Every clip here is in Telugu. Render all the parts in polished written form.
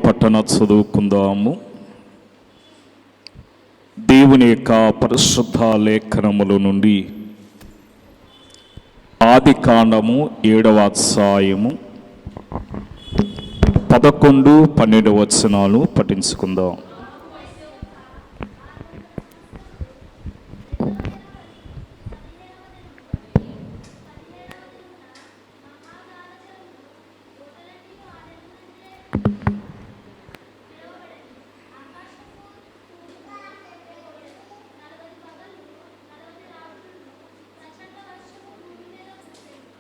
పట్టణ చదువుకుందాము. దేవుని యొక్క పరిశుద్ధ లేఖనముల నుండి ఆదికాండము 7వ అధ్యాయము 11, 12 వచనాలు పఠించుకుందాం.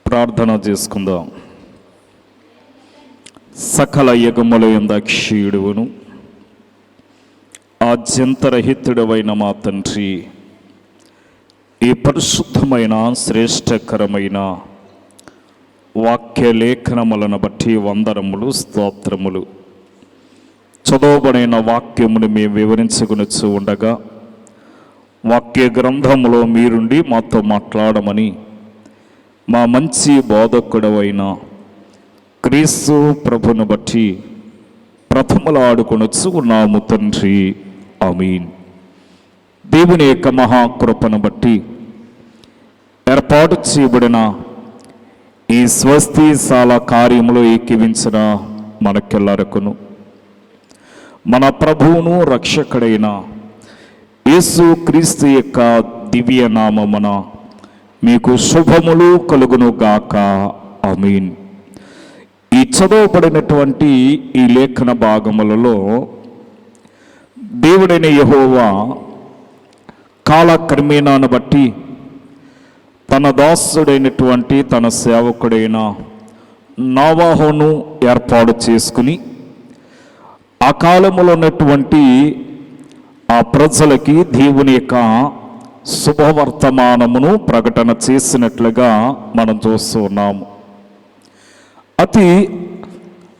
ప్రార్థన చేసుకుందాం. సకల యుగముల యందు అక్షయుడును ఆద్యంతరహితుడవైన మా తండ్రి, ఈ పరిశుద్ధమైన శ్రేష్టకరమైన వాక్య లేఖనములను బట్టి వందనములు, స్తోత్రములు. చదవబడిన వాక్యమును మేము వివరించుకునొచ్చు ఉండగా వాక్య గ్రంథములో మీరుండి మాతో మాట్లాడమని మా మంచి బోధకుడవైన క్రీస్తు ప్రభును బట్టి ప్రథమలాడుకొనొచ్చు ఉన్నాము తండ్రి, ఆమీన్. దేవుని యొక్క మహాకృపను బట్టి ఏర్పాటు చేయబడిన ఈ స్వస్తిశాల కార్యములో ఏకీవించిన మనకెల్లరకును మన ప్రభువును రక్షకుడైన యేసు క్రీస్తు యొక్క దివ్య నామమున మీకు శుభములు కలుగును గాక, ఆమీన్. ఈ చదవబడినటువంటి ఈ లేఖన భాగములలో దేవుడైన యెహోవా కాలక్రమేణాను బట్టి తన దాసుడైనటువంటి తన సేవకుడైన నోవహును ఏర్పాటు చేసుకుని ఆ కాలములో ఉన్నటువంటి ఆ ప్రజలకి దేవుని యొక్క శుభవర్తమానమును ప్రకటన చేసినట్లుగా మనం చూస్తూ ఉన్నాము.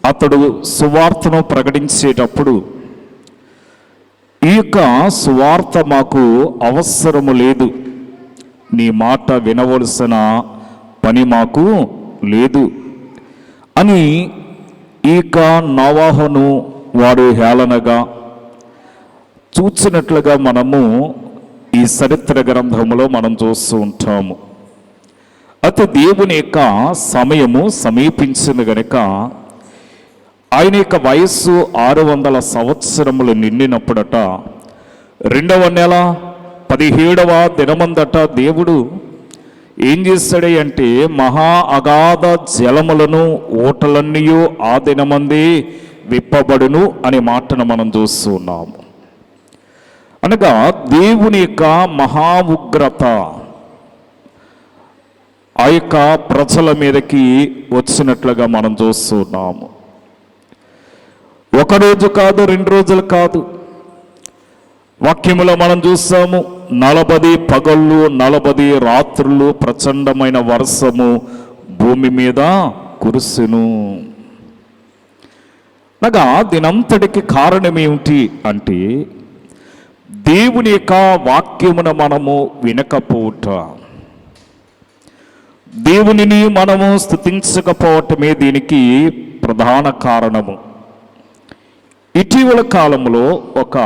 అతడు సువార్తను ప్రకటించేటప్పుడు ఈ యొక్క సువార్త మాకు అవసరము లేదు, నీ మాట వినవలసిన పని మాకు లేదు అని ఈ యొక్క నోవహును వాడు హేళనగా చూచినట్లుగా మనము ఈ చరిత్ర గ్రంథములో మనం చూస్తూ ఉంటాము. దేవుని యొక్క సమయము సమీపించింది గనుక ఆయన యొక్క వయస్సు 600 సంవత్సరములు నిండినప్పుడట 2వ నెల 17వ దినమందట దేవుడు ఏం చేశాడు అంటే మహా అగాధ జలములను ఓటలన్నీ ఆ దినమందే విప్పబడును అనే మాటను మనం చూస్తూ ఉన్నాము. అనగా దేవుని యొక్క మహా ఉగ్రత ఆ యొక్క ప్రజల మీదకి వచ్చినట్లుగా మనం చూస్తున్నాము. 1 రోజు కాదు, 2 రోజులు కాదు. వాక్యములో మనం చూస్తాము 40 పగళ్ళు 40 రాత్రులు ప్రచండమైన వర్షము భూమి మీద కురుసును. అనగా దీనంతటికి కారణం ఏమిటి అంటే దేవుని యొక్క వాక్యమును మనము వినకపోవట, దేవునిని మనము స్తుతించకపోవటమే దీనికి ప్రధాన కారణము. ఇటీవల కాలంలో ఒక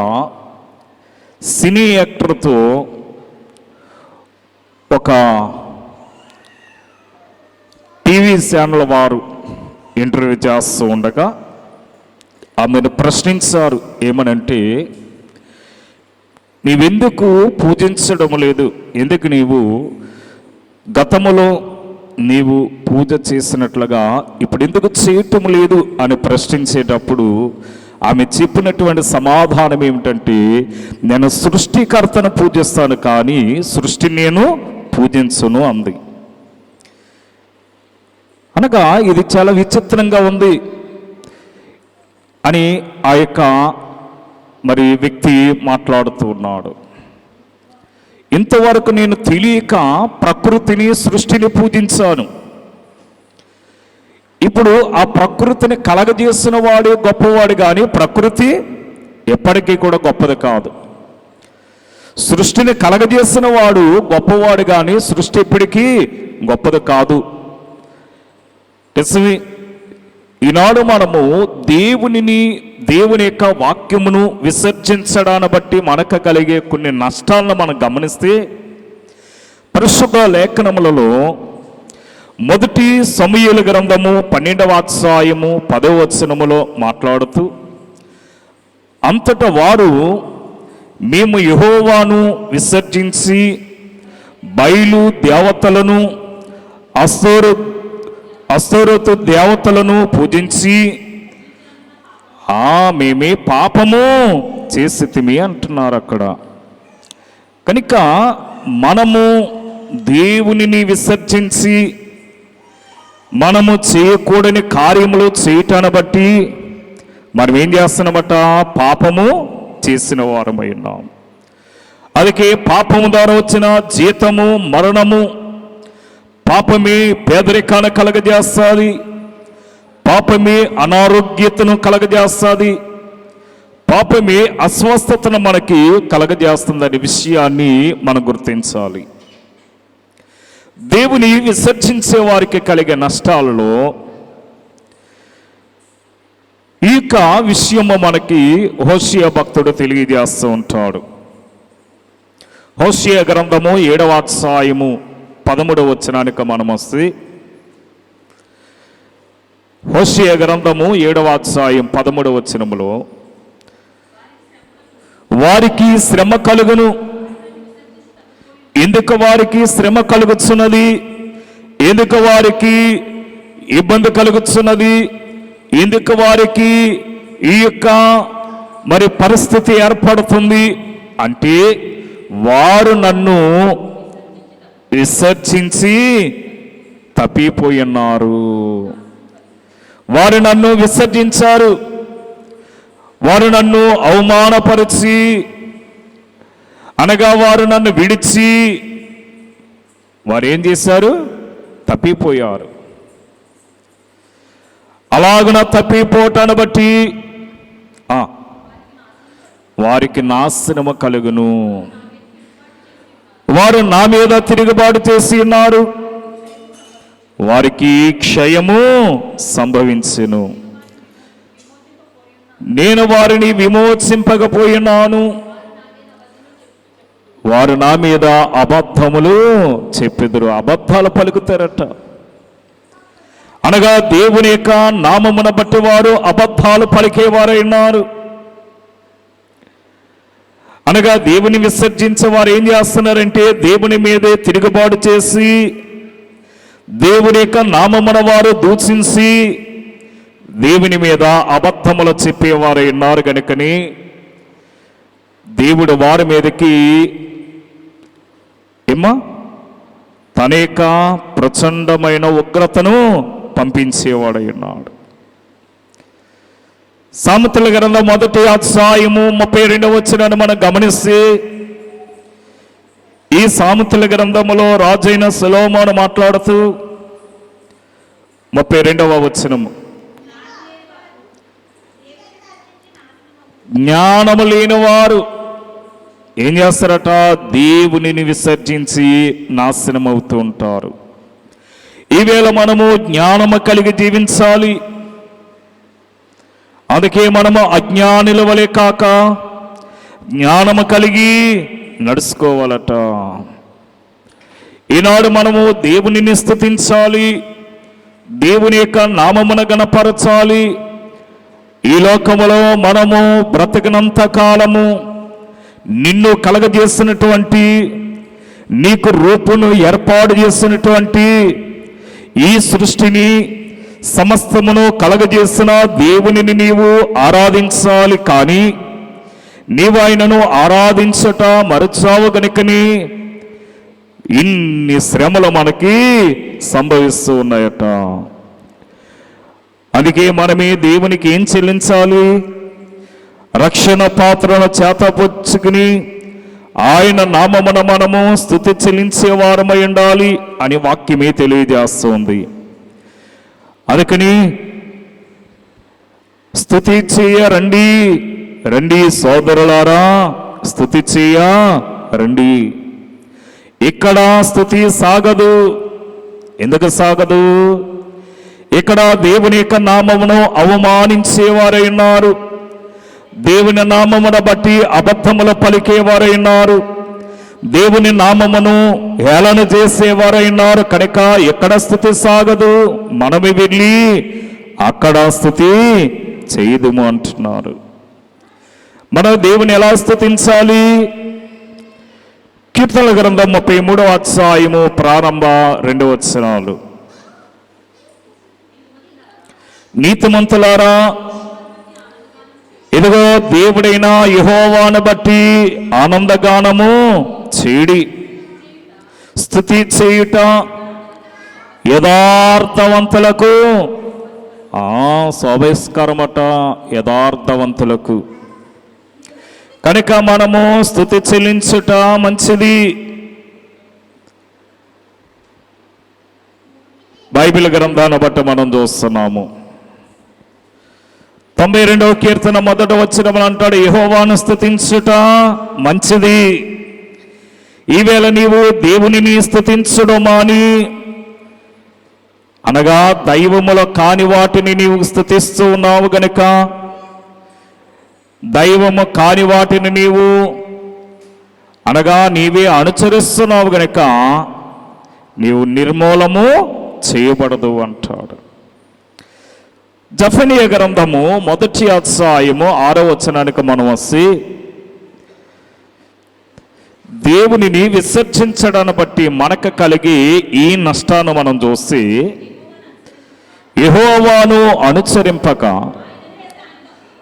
సినీ యాక్టర్తో ఒక టీవీ ఛానల్ వారు ఇంటర్వ్యూ చేస్తూ ఉండగా ఆమెను ప్రశ్నించారు. ఏమనంటే, నీవెందుకు పూజించడం లేదు, ఎందుకు నీవు గతములో నీవు పూజ చేసినట్లుగా ఇప్పుడు ఎందుకు చేయటం లేదు అని ప్రశ్నించేటప్పుడు ఆమె చెప్పినటువంటి సమాధానం ఏమిటంటే, నేను సృష్టికర్తను పూజిస్తాను కానీ సృష్టిని నేను పూజించను అంది. అనగా ఇది చాలా విచిత్రంగా ఉంది అని ఆ యొక్క వ్యక్తి మాట్లాడుతూ ఉన్నాడు. ఇంతవరకు నేను తెలియక ప్రకృతిని సృష్టిని పూజించాను, ఇప్పుడు ఆ ప్రకృతిని కలగజేసిన వాడు గొప్పవాడు కానీ ప్రకృతి ఎప్పటికీ కూడా గొప్పది కాదు. సృష్టిని కలగజేసిన వాడు గొప్పవాడు కానీ సృష్టి ఎప్పటికీ గొప్పది కాదు. నిజమే, ఈనాడు మనము దేవుని యొక్క వాక్యమును విసర్జించడాన్ని బట్టి మనకు కలిగే కొన్ని నష్టాలను మనం గమనిస్తే, పరిశుద్ధ లేఖనములలో మొదటి సమూయేలు గ్రంథము 12వ అధ్యాయము 10వ వచనములో మాట్లాడుతూ, అంతటా వారు మేము యెహోవాను విసర్జించి బయలు దేవతలను అస్తోరతు దేవతలను పూజించి మేమే పాపము చేసితిమి అంటున్నారు అక్కడ. కనుక మనము దేవునిని విసర్జించి మనము చేయకూడని కార్యములు చేయటాన్ని బట్టి మనం ఏం చేస్తున్నామట? పాపము చేసిన వారమై ఉన్నాం. అందుకే పాపము ద్వారా వచ్చిన జీతము మరణము. పాపమే పేదరికాన్ని కలగజేస్తుంది, పాపమే అనారోగ్యతను కలగజేస్తుంది, పాపమే అస్వస్థతను మనకి కలగజేస్తుందనే విషయాన్ని మనం గుర్తించాలి. దేవుని విసర్జించే వారికి కలిగే నష్టాలలో ఈ విషయము మనకి హోషేయ భక్తుడు తెలియజేస్తూ ఉంటాడు. హోషేయ గ్రంథము 7వ అధ్యాయము 13వ వచనానికి మనం వస్తే, హోషేయ గ్రంథము 7వ అధ్యాయం 13వ వచనములో, వారికి శ్రమ కలుగును. ఎందుకు వారికి శ్రమ కలుగుతున్నది? ఎందుకు వారికి ఇబ్బంది కలుగుతున్నది? ఎందుకు వారికి ఈ యొక్క పరిస్థితి ఏర్పడుతుంది అంటే, వారు నన్ను విసర్జించి తప్పిపోయి ఉన్నారు. వారు నన్ను విసర్జించారు, వారు నన్ను అవమానపరిచి, అనగా వారు నన్ను విడిచి వారు ఏం చేశారు? తప్పిపోయారు. అలాగున తప్పిపోటాన్ని బట్టి వారికి నాశనము కలుగును. వారు నా మీద తిరుగుబాటు చేసి ఉన్నారు, వారికి క్షయము సంభవించెను. నేను వారిని విమోచింపకపోయినాను, వారు నా మీద అబద్ధములు చెప్పెదరు. అబద్ధాలు పలుకుతారట. అనగా దేవుని యొక్క నామమును బట్టి వారు అబద్ధాలు పలికేవారై ఉన్నారు. అనగా దేవుని విసర్జించే వారు ఏం చేస్తున్నారంటే, దేవుని మీదే తిరుగుబాటు చేసి దేవుని యొక్క నామమున వారు దూషించి దేవుని మీద అబద్ధములు చెప్పేవారై ఉన్నారు. కనుకని దేవుడు వారి మీదకి తన యొక్క ప్రచండమైన ఉగ్రతను పంపించేవాడై ఉన్నాడు. సామెతల గ్రంథం 1వ అధ్యాయము 32వ వచనాన్ని మనం గమనిస్తే, ఈ సామెతల గ్రంథములో రాజైన సొలొమోను మాట్లాడుతూ 32వ వచనము, జ్ఞానము లేని వారు ఏం చేస్తారట? దేవునిని విసర్జించి నాశనం అవుతూ ఉంటారు. ఈవేళ మనము జ్ఞానము కలిగి జీవించాలి. అందుకే మనము అజ్ఞానుల వలె కాక జ్ఞానము కలిగి నడుచుకోవాలట. ఈనాడు మనము దేవునిని స్తుతించాలి, దేవుని యొక్క నామమును గణపరచాలి. ఈ లోకములో మనము బ్రతకనంత కాలము నిన్ను కలగజేసినటువంటి, నీకు రూపును ఏర్పాటు చేసినటువంటి ఈ సృష్టిని సమస్తమును కలగజేసిన దేవునిని నీవు ఆరాధించాలి. కానీ నీవు ఆయనను ఆరాధించట మరచావు గనుకని ఇన్ని శ్రమలు మనకి సంభవిస్తూ ఉన్నాయట. అందుకే మనమే దేవునికి ఏం చెల్లించాలి? రక్షణ పాత్రను చేతపుచ్చుకుని ఆయన నామమున మనము స్తుతి చెల్లించేవారమై ఉండాలి అని వాక్యమే తెలియజేస్తుంది. అందుకని స్తుతి చేయ రండి, రండి సోదరులారా, స్తుతి చేయ రండి. ఇక్కడ స్తుతి సాగదు. ఎందుకు సాగదు? ఇక్కడ దేవుని యొక్క నామమును అవమానించేవారై ఉన్నారు. దేవుని నామమును బట్టి అబద్ధములు పలికేవారై ఉన్నారు. దేవుని నామమును హేళన చేసేవారై ఉన్నారు. కనుక ఎక్కడ స్తుతి సాగదు, మనమే వెళ్ళి అక్కడ స్తుతి చేయదుము అంటున్నారు. మనం దేవుని ఎలా స్తుతించాలి? కీర్తనల గ్రంథం 33వ అధ్యాయము ప్రారంభ 2 వచనాలు. నీతిమంతులారా, ఇదిగో దేవుడైన యెహోవాను బట్టి ఆనందగానము చేడి, స్తుతి చేయుట యథార్థవంతులకు శోభస్కరమట. యథార్థవంతులకు కనుక మనము స్తుతి చెల్లించుట మంచిది. బైబిల్ గ్రంథాన్ని బట్టి మనం చూస్తున్నాము. 92వ కీర్తన 1వ వచనం అంటాడు, యెహోవాను స్తుతించుట మంచిది. ఈవేళ నీవు దేవునిని స్తుతించడం మాని, అనగా దైవములో కాని వాటిని నీవు స్తుతిస్తూ ఉన్నావు గనుక, దైవము కాని వాటిని నీవు అనగా నీవే అనుసరిస్తున్నావు గనుక నీవు నిర్మూలము చేయబడదు అంటాడు. జెఫన్యా గ్రంథము 1వ అధ్యాయము 6వ వచనానికి మనం వస్తే, దేవునిని విసర్జించడాన్ని బట్టి మనకు కలిగి ఈ నష్టాన్ని మనం చూసి, యెహోవాను అనుసరింపక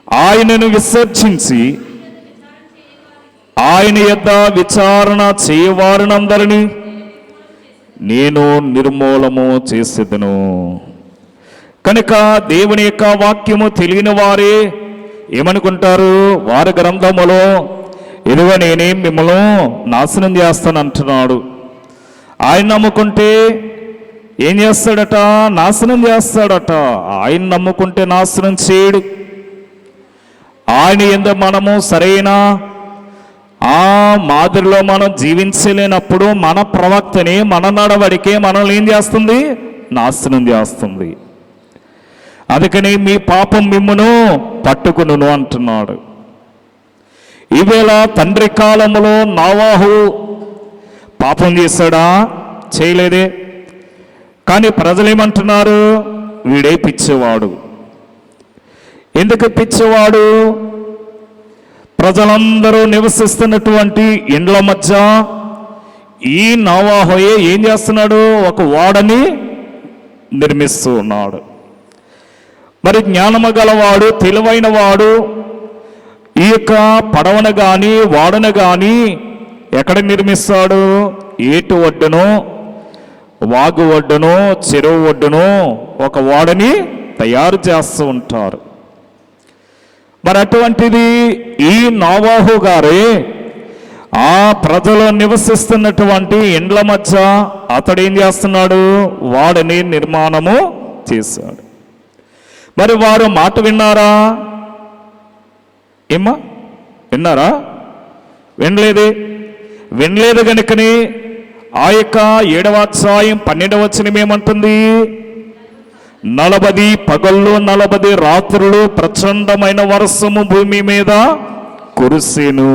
ఆయనను విసర్జించి ఆయన యొద్ద విచారణ చేయవారినందరినీ నేను నిర్మూలము చేసేదను. కనుక దేవుని యొక్క వాక్యము తెలియని వారే ఏమనుకుంటారు? వారి గ్రంథములో ఇదిగో నేనేం మిమ్మల్ని నాశనం చేస్తాను అంటున్నాడు. ఆయన నమ్ముకుంటే ఏం చేస్తాడట? నాశనం చేస్తాడట. ఆయన నమ్ముకుంటే నాశనం చేయడు. ఆయన యందు మనము సరైన మాదిరిలో మనం జీవించలేనప్పుడు మన ప్రవక్తని, మన నడవడికే మనల్ని ఏం చేస్తుంది? నాశనం చేస్తుంది. అందుకని మీ పాపం మిమ్మును పట్టుకును అంటున్నాడు. ఈవేళ తండ్రి కాలములో నోవాహు పాపం చేశాడా? చేయలేదే. కానీ ప్రజలేమంటున్నారు? వీడే పిచ్చివాడు. ఎందుకు పిచ్చివాడు? ప్రజలందరూ నివసిస్తున్నటువంటి ఇండ్ల మధ్య ఈ నోవాహుయే ఏం చేస్తున్నాడు? ఒక ఓడని నిర్మిస్తూ ఉన్నాడు. మరి జ్ఞానము గలవాడు, తెలివైన వాడు ఈ యొక్క పడవను కానీ ఓడను కానీ ఎక్కడ నిర్మిస్తాడు? ఏటు ఒడ్డును, వాగు ఒడ్డును, చెరువు ఒడ్డును ఒక ఓడని తయారు చేస్తూ ఉంటారు. మరి అటువంటిది ఈ నోవాహు గారే ఆ ప్రజలు నివసిస్తున్నటువంటి ఇండ్ల మధ్య అతడు ఏం చేస్తున్నాడు? వాడిని నిర్మాణము చేశాడు. మరి వారు మాట విన్నారా? ఏమ్మా విన్నారా? వినలేదే. వినలేదు కనుకని ఆ యొక్క 7వ అధ్యాయం 12వ వచనం ఏమంటుంది? 40 పగళ్ళు 40 రాత్రులు ప్రచండమైన వర్షము భూమి మీద కురిసెను.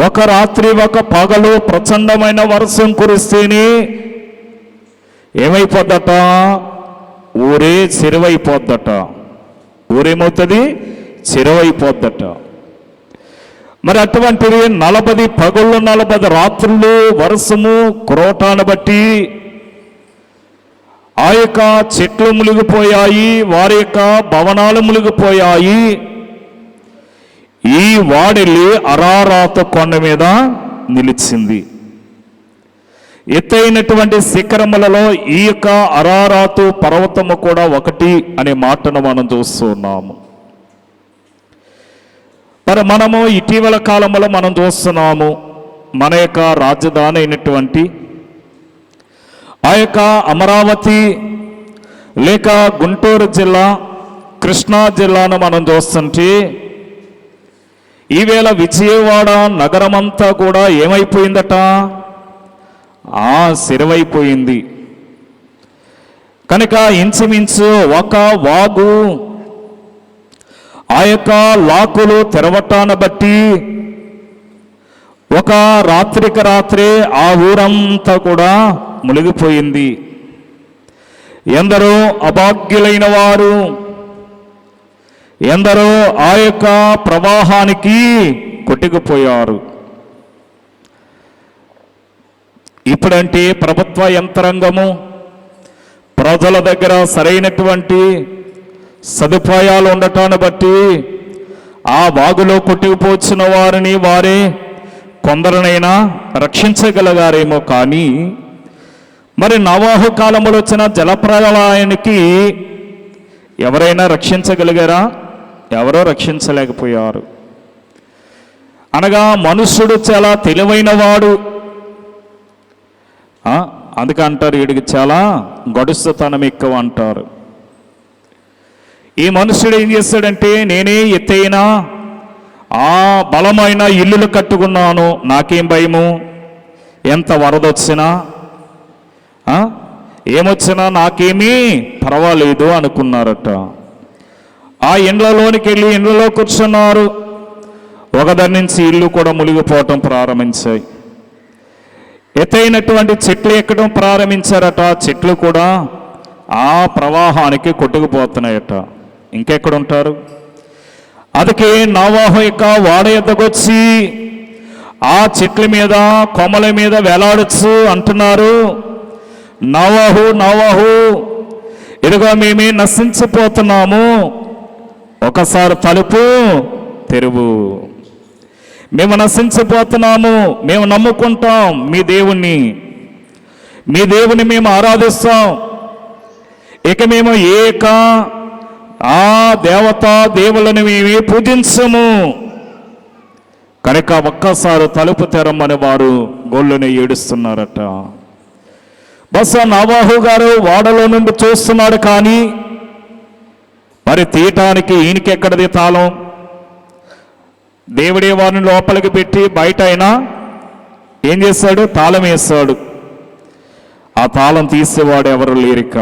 ఒక రాత్రి ఒక పగలు ప్రచండమైన వర్షం కురిస్తేనే ఏమైపోద్దట? ఊరే చెరువైపోద్దట. ఊరేమవుతుంది? చెరువైపోద్దట. మరి అటువంటిది 40 పగళ్ళు 40 రాత్రులు వర్షము కురవటాన్ని బట్టి ఆ యొక్క చెట్లు మునిగిపోయాయి, వారి యొక్క భవనాలు మునిగిపోయాయి. ఈ వాడెళ్ళి అరారాతు కొండ మీద నిలిచింది. ఎత్తైనటువంటి శిఖరములలో ఈ యొక్క అరారాతు పర్వతము కూడా ఒకటి అనే మాటను మనం చూస్తున్నాము. మరి మనము ఇటీవల కాలంలో మనం చూస్తున్నాము, మన యొక్క రాజధాని అయినటువంటి ఆ యొక్క అమరావతి లేక గుంటూరు జిల్లా, కృష్ణా జిల్లాను మనం చూస్తుంటే ఈవేళ విజయవాడ నగరమంతా కూడా ఏమైపోయిందట? చెరువైపోయింది. కనుక ఇంచుమించు ఒక వాగు ఆ యొక్క లాకులు తెరవటాన్ని బట్టి ఒక రాత్రికి రాత్రే ఆ ఊరంతా కూడా మునిగిపోయింది. ఎందరో అభాగ్యులైన వారు, ఎందరో ఆ యొక్క ప్రవాహానికి కొట్టుకుపోయారు. ఇప్పుడంటే ప్రభుత్వ యంత్రాంగము ప్రజల దగ్గర సరైనటువంటి సదుపాయాలు ఉండటాన్ని బట్టి ఆ వాగులో కొట్టుకుపోచిన వారిని వారే కొందరినైనా రక్షించగలిగారేమో. కానీ మరి నోవహు కాలంలో వచ్చిన జలప్రళయానికి ఎవరైనా రక్షించగలిగారా? ఎవరో రక్షించలేకపోయారు. అనగా మనుష్యుడు చాలా తెలివైన వాడు, అందుకే అంటారు వీడికి చాలా గడుస్తుతనం ఎక్కువ అంటారు. ఈ మనుష్యుడు ఏం చేస్తాడంటే, నేనే ఎత్తైన ఆ బలమైన ఇల్లులు కట్టుకున్నాను, నాకేం భయము, ఎంత వరదొచ్చినా ఏమొచ్చినా నాకేమీ పర్వాలేదు అనుకున్నారట. ఆ ఇండ్లలోనికి వెళ్ళి ఇండ్లలో కూర్చున్నారు. ఒకదాని నుంచి ఇల్లు కూడా మునిగిపోవటం ప్రారంభించాయి. ఎత్తైనటువంటి చెట్లు ఎక్కడం ప్రారంభించారట. చెట్లు కూడా ఆ ప్రవాహానికి కొట్టుకుపోతున్నాయట. ఇంకెక్కడుంటారు? అందుకే నోవహు యొక్క వాడ యొద్దకు వచ్చి ఆ చెట్ల మీద కొమ్మల మీద వేలాడచ్చు అంటున్నారు, నోవహు నోవహు, ఇదిగో మేమే నశించిపోతున్నాము, ఒకసారి తలుపు తెరువు, మేము నశించిపోతున్నాము, మేము నమ్ముకుంటాం మీ దేవుణ్ణి, మీ దేవుని మేము ఆరాధిస్తాం, ఇక మేము ఏక ఆ దేవతా దేవులను మేమే పూజించము, కనుక ఒక్కసారి తలుపు తెరమని వారు గోళ్ళని ఏడుస్తున్నారట. బహుశా నోవహు గారు వాడలో నుండి చూస్తున్నాడు, కానీ మరి తీయటానికి ఈయనకెక్కడది తాళం? దేవుడే వారిని లోపలికి పెట్టి బయట అయినా ఏం చేశాడు? తాళం వేశాడు. ఆ తాళం తీసేవాడు ఎవరు లేరిక.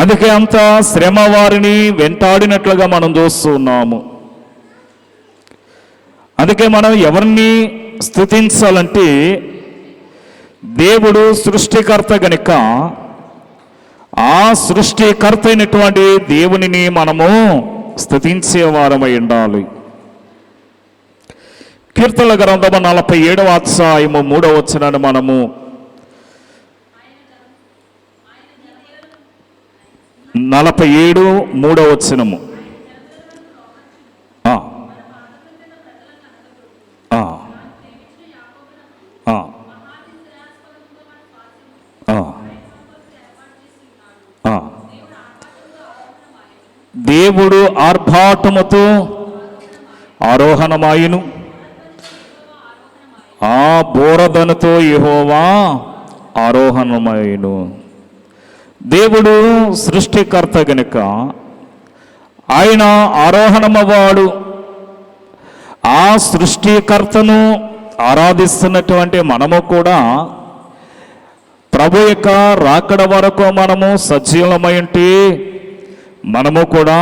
అందుకే అంత శ్రమ వారిని వెంటాడినట్లుగా మనం చూస్తూ ఉన్నాము. అందుకే మనం ఎవరిని స్తుతించాలంటే, దేవుడు సృష్టికర్త గనుక ఆ సృష్టికర్త అయినటువంటి దేవునిని మనము స్తుతించేవారమై ఉండాలి. కీర్తనల గ్రంథము 47వ అధ్యాయము 3వ వచనాన్ని మనము 47 3వ వచనము దేవుడు ఆర్భాటముతో ఆరోహణమాయును, ఆ బోరదనుతో యెహోవా ఆరోహణమాయును. దేవుడు సృష్టికర్త గనుక ఆయన ఆరోహణమవాడు. ఆ సృష్టికర్తను ఆరాధిస్తున్నటువంటి మనము కూడా ప్రభు యొక్క రాకడ వరకు మనము సజీవమై ఉంటే మనము కూడా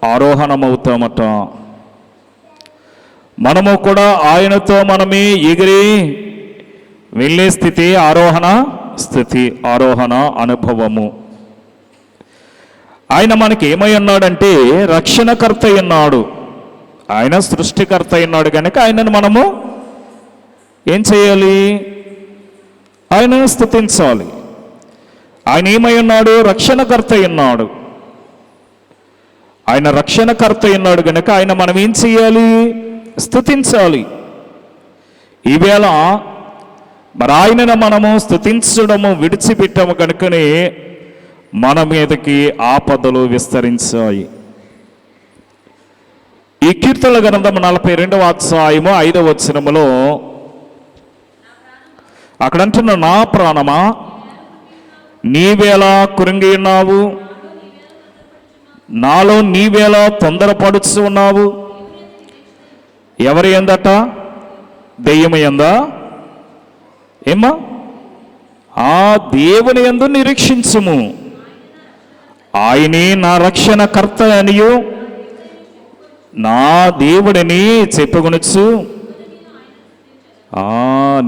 ఆరోహణమవుతామట. మనము కూడా ఆయనతో మనమే ఎగిరి వెళ్ళే స్థితి ఆరోహణ స్థితి, ఆరోహణ అనుభవము. ఆయన మనకి ఏమై ఉన్నాడంటే రక్షణకర్త అన్నాడు. ఆయన సృష్టికర్త అన్నాడు కనుక ఆయనను మనము ఏం చేయాలి? ఆయనను స్తుతించాలి. ఆయన ఏమై ఉన్నాడు? రక్షణకర్త అన్నాడు. ఆయన రక్షణకర్త అన్నాడు కనుక ఆయన మనం ఏం చేయాలి? స్తుతించాలి. ఈవేళ మరి ఆయనను మనము స్తుతించడము విడిచిపెట్టము కనుకనే మన మీదకి ఆపదలు విస్తరించాయి. ఈ కీర్తనల గ్రంథం 42వ అధ్యాయము 5వ వచనములో అక్కడ అంటున్న, నా ప్రాణమా నీవేలా కృంగి ఉన్నావు, నాలో నీవేలా తొందరపడుచు ఉన్నావు. ఎవరి ఎందట? దెయ్యము ఎందా? ఏమ్మా? ఆ దేవుని యందు నిరీక్షించుము, ఆయనే నా రక్షణకర్త అనియు నా దేవుడిని చెప్పుకొనొచ్చు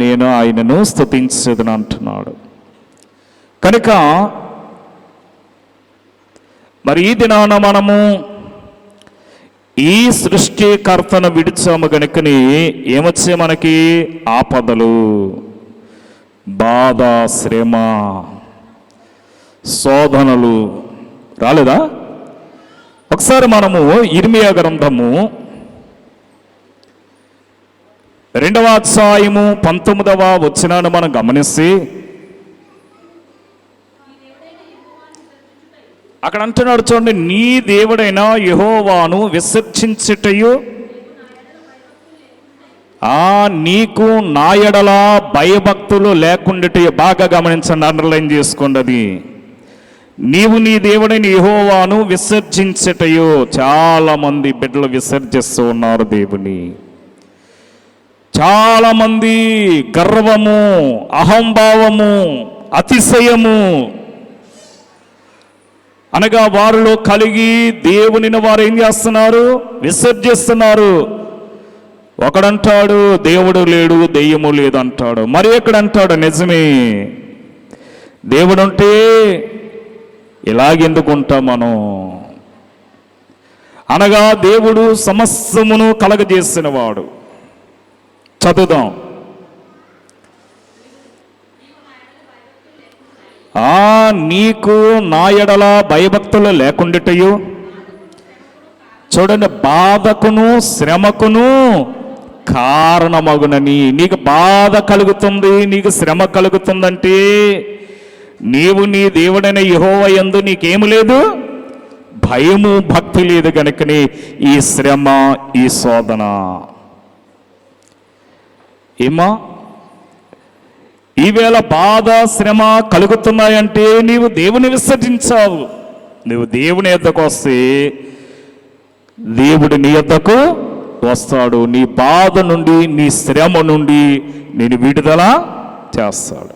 నేను ఆయనను స్తుతించదును అంటున్నాడు. కనుక మరి ఈ దినాన మనము ఈ సృష్టికర్తను విడిచాము గనుకని ఏమొచ్చే మనకి ఆపదలు, బాధ, శ్రమ, శోధనలు రాలేదా? ఒకసారి మనము ఇర్మియా గ్రంథము 2వ అధ్యాయము 19వ వచనాన్ని మనం గమనిస్తే అక్కడ అంటున్నాడు చూడండి, నీ దేవుడైన యెహోవాను విసర్జించుటయు నీకు నా యెడల భయభక్తులు లేకుండాటయు. బాగా గమనించండి, అండర్లైన్ చేసుకోండి. అది నీవు నీ దేవుడైన యెహోవాను విసర్జించుటయు. చాలా మంది బిడ్డలు విసర్జిస్తూ ఉన్నారు దేవుని. చాలా మంది గర్వము, అహంభావము, అతిశయము అనగా వారిలో కలిగి దేవునిని వారు ఏం చేస్తున్నారు? విసర్జిస్తున్నారు. ఒకడంటాడు దేవుడు లేడు, దెయ్యము లేదు అంటాడు. మరి ఎక్కడంటాడు నిజమే, దేవుడుంటే ఇలాగెందుకుంటాం మనం? అనగా దేవుడు సమస్తమును కలగజేసినవాడు. చదువుదాం. నీకు నా యెడల భయభక్తులు లేకుండాటయు. చూడండి, బాధకును శ్రమకును కారణమగునని. నీకు బాధ కలుగుతుంది, నీకు శ్రమ కలుగుతుందంటే నీవు నీ దేవుడైన యెహోవా యందు నీకేమి లేదు? భయము, భక్తి లేదు కనుకని ఈ శ్రమ, ఈ శోధన. ఏమా ఈవేళ బాధ, శ్రమ కలుగుతున్నాయంటే నీవు దేవుని విసర్జించావు. నువ్వు దేవుని యొద్దకు వస్తే దేవుడు నీ యొద్దకు వస్తాడు. నీ బాధ నుండి, నీ శ్రమ నుండి నేను విడుదల చేస్తాడు.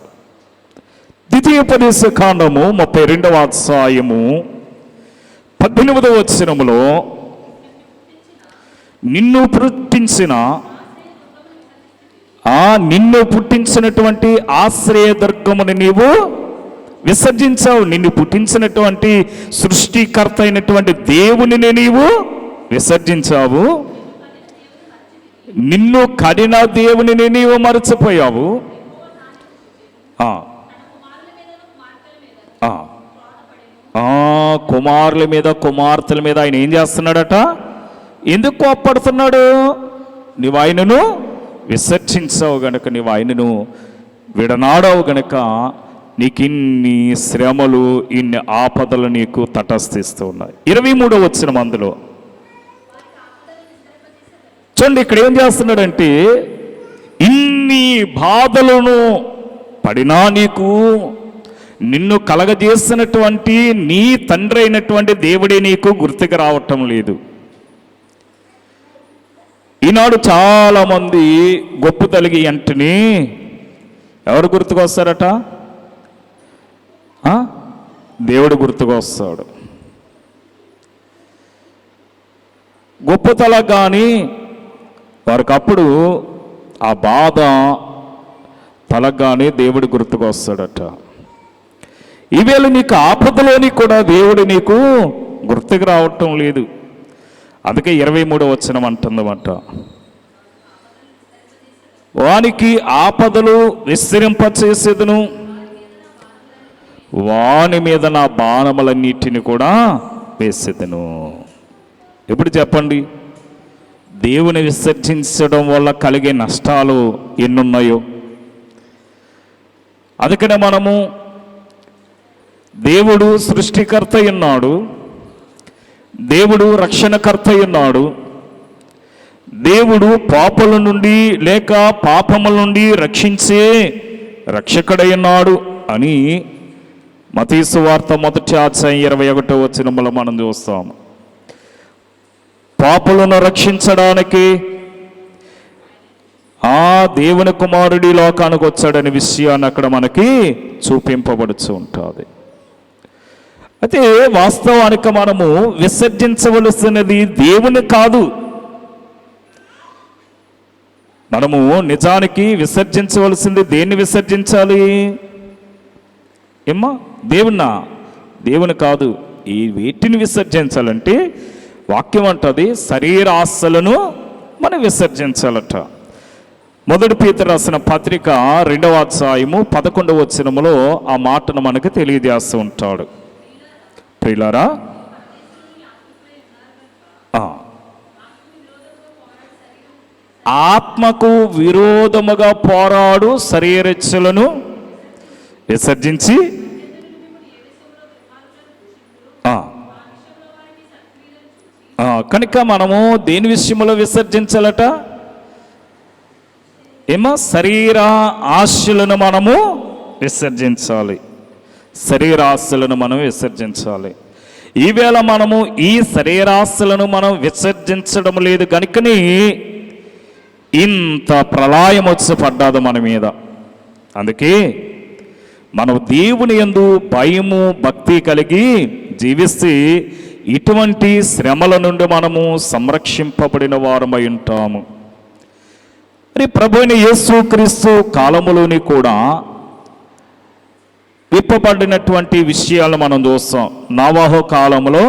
ద్వితీయోపదేశ కాండము 32వ అధ్యాయము 18వ వచనములో నిన్ను పుట్టించినటువంటి ఆశ్రయదుర్గముని నీవు విసర్జించావు. నిన్ను పుట్టించినటువంటి సృష్టికర్త అయినటువంటి దేవుని నీవు విసర్జించావు. నిన్ను కడిన దేవుని నీవు మరచిపోయావు. కుమారుల మీద, కుమార్తెల మీద ఆయన ఏం చేస్తున్నాడట? ఎందుకు కోప్పడుతున్నాడు? నీవు ఆయనను విసర్జించావు గనక, నీవు ఆయనను విడనాడావు గనక నీకు ఇన్ని శ్రమలు, ఇన్ని ఆపదలు నీకు తటస్థిస్తూ ఉన్నాయి. 23వ వచనం అందులో చూడండి, ఇక్కడ ఏం చేస్తున్నాడంటే ఇన్ని బాధలను పడినా నీకు నిన్ను కలగజేసినటువంటి నీ తండ్రి అయినటువంటి దేవుడే నీకు గుర్తుకు రావటం లేదు. ఈనాడు చాలామంది గొప్ప తలిగి అంటని ఎవరు గుర్తుకు వస్తారట? దేవుడు గుర్తుకు వస్తాడు. గొప్ప తల కానీ వారికి అప్పుడు ఆ బాధ తలగానే దేవుడు గుర్తుకు వస్తాడట. ఈవేళ నీకు ఆపదలోని కూడా దేవుడు నీకు గుర్తుకు రావటం లేదు. అందుకే 23వ వచనం అంటుందన్నమాట, వానికి ఆపదలు విస్తరింపచేసేదను, వాని మీద నా బాణములన్నిటిని కూడా వేసేదను. ఇప్పుడు చెప్పండి, దేవుని విసర్జించడం వల్ల కలిగే నష్టాలు ఎన్నున్నాయో. అందుకనే మనము దేవుడు సృష్టికర్త ఉన్నాడు, దేవుడు రక్షణకర్త ఉన్నాడు, దేవుడు పాపల నుండి లేక పాపముల నుండి రక్షించే రక్షకుడై ఉన్నాడు అని మత్తయి సువార్త 1వ అధ్యాయం 21వ వచనంలో మనం చూస్తాము. పాపులను రక్షించడానికి ఆ దేవుని కుమారుడి లోకానికి వచ్చాడనే విషయాన్ని అక్కడ మనకి చూపింపబడుతూ ఉంటుంది. అయితే వాస్తవానికి మనము విసర్జించవలసినది దేవుని కాదు, మనము నిజానికి విసర్జించవలసింది దేన్ని విసర్జించాలి? ఏమ్మా, దేవుని కాదు. ఈ వీటిని విసర్జించాలంటే వాక్యం అంటది శరీర ఆశలను మనం విసర్జించాలట. మొదటి పేతురు రాసిన పత్రిక 2వ అధ్యాయము 11వ వచనములో ఆ మాటను మనకు తెలియజేస్తూ ఉంటాడు. ప్రియులారా, ఆత్మకు విరోధముగా పోరాడు శరీరేచ్ఛలను విసర్జించి కనుక మనము దేని విషయంలో విసర్జించాలట? శరీర ఆశలను మనము విసర్జించాలి. శరీర ఆశలను మనం విసర్జించాలి. ఈవేళ మనము ఈ శరీరాశలను మనం విసర్జించడం లేదు కనుకని ఇంత ప్రళయం వచ్చి పడ్డాదు మన మీద. అందుకే మనం దేవుని యందు భయము భక్తి కలిగి జీవిస్తే ఇటువంటి శ్రమల నుండి మనము సంరక్షింపబడిన వారమై ఉంటాము. మరి ప్రభువైన యేసుక్రీస్తు కాలములోని కూడా విప్పబడినటువంటి విషయాలు మనం చూస్తాం. నోవహు కాలంలో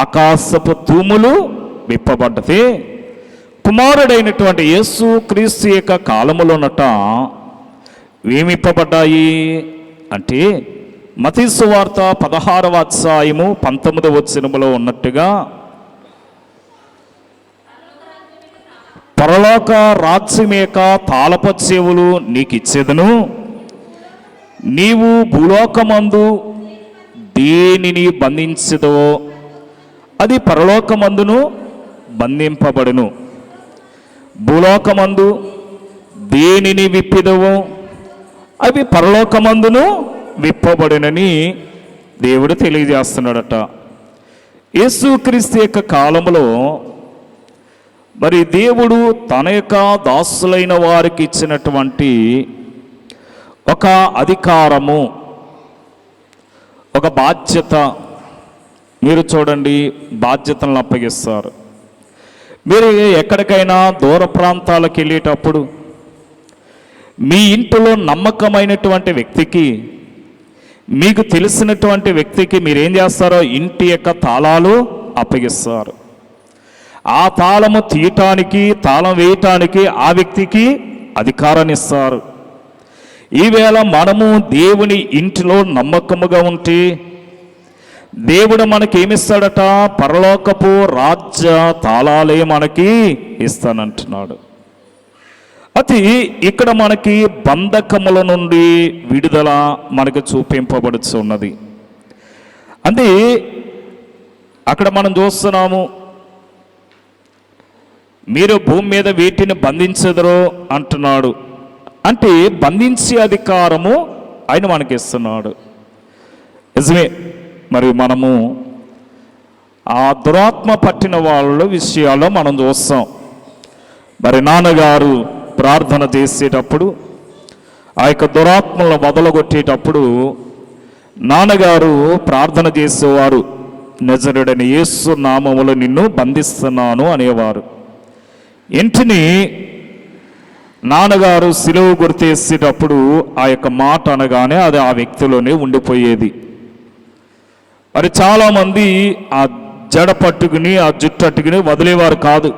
ఆకాశపు తూములు విప్పబడ్డతే, కుమారుడైనటువంటి యేసుక్రీస్తు యొక్క కాలములోనట ఏమి విప్పబడ్డాయి అంటే మత్తయి సువార్త 16వ అధ్యాయము 19వ వచనములో ఉన్నట్టుగా, పరలోక రాజ్యం యొక్క తాళపు చెవులు నీకు ఇచ్చేదను, నీవు భూలోకమందు దేనిని బంధించదో అది పరలోకమందును బంధింపబడును, భూలోకమందు దేనిని విప్పిదవో అవి పరలోకమందును విప్పబడునని దేవుడు తెలియజేస్తున్నాడట. యేసుక్రీస్తు యొక్క కాలంలో మరి దేవుడు తన యొక్క దాసులైన వారికి ఇచ్చినటువంటి ఒక అధికారము, ఒక బాధ్యత. మీరు చూడండి, బాధ్యతలను అప్పగిస్తారు. మీరు ఎక్కడికైనా దూర ప్రాంతాలకు వెళ్ళేటప్పుడు మీ ఇంటిలో నమ్మకమైనటువంటి వ్యక్తికి, మీకు తెలిసినటువంటి వ్యక్తికి మీరేం చేస్తారో ఇంటి యొక్క తాళాలు అప్పగిస్తారు. ఆ తాళము తీయటానికి, తాళం వేయటానికి ఆ వ్యక్తికి అధికారాన్ని ఇస్తారు. ఈవేళ మనము దేవుని ఇంటిలో నమ్మకముగా ఉంటే దేవుడు మనకి ఏమిస్తాడట? పరలోకపు రాజ్య తాళాలే మనకి ఇస్తానంటున్నాడు. అది ఇక్కడ మనకి బంధకముల నుండి విడుదల మనకు చూపింపబడుతున్నది. అంటే అక్కడ మనం చూస్తున్నాము, మీరు భూమి మీద వీటిని బంధించదరో అంటున్నాడు. అంటే బంధించే అధికారము ఆయన మనకి ఇస్తున్నాడు. నిజమే. మరి మనము ఆ దురాత్మ పట్టిన వాళ్ళ విషయాల్లో మనం చూస్తాం. మరి నాన్నగారు ప్రార్థన చేసేటప్పుడు, ఆ యొక్క దురాత్మలను మొదలుగొట్టేటప్పుడు నాన్నగారు ప్రార్థన చేసేవారు, నజరుడైన యేసు నామములో నిన్ను బంధిస్తున్నాను అనేవారు. ఇంటిని నాన్నగారు సిలువ గుర్తేసేటప్పుడు ఆ యొక్క మాట అనగానే అది ఆ వ్యక్తిలోనే ఉండిపోయేది. మరి చాలామంది ఆ జడ పట్టుకుని, ఆ జుట్టు అట్టుకుని వదిలేవారు కాదు.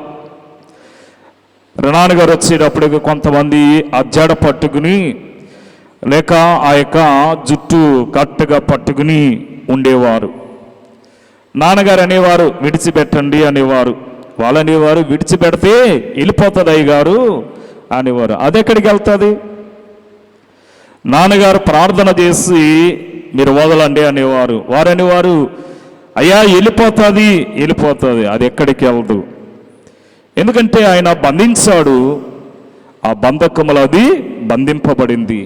నాన్నగారు వచ్చేటప్పటికి కొంతమంది ఆ జడ పట్టుకుని లేక ఆ యొక్క జుట్టు గట్టిగా పట్టుకుని ఉండేవారు. నాన్నగారు అనేవారు విడిచిపెట్టండి అనేవారు. వాళ్ళు అనేవారు విడిచిపెడితే వెళ్ళిపోతుంది అయ్యగారు అనేవారు. అది ఎక్కడికి వెళ్తుంది? నాన్నగారు ప్రార్థన చేసి మీరు వదలండి అనేవారు. వారు అనేవారు అయ్యా వెళ్ళిపోతుంది, అది ఎక్కడికి వెళ్ళదు. ఎందుకంటే ఆయన బంధించాడు, ఆ బంధకములు అది బంధింపబడింది.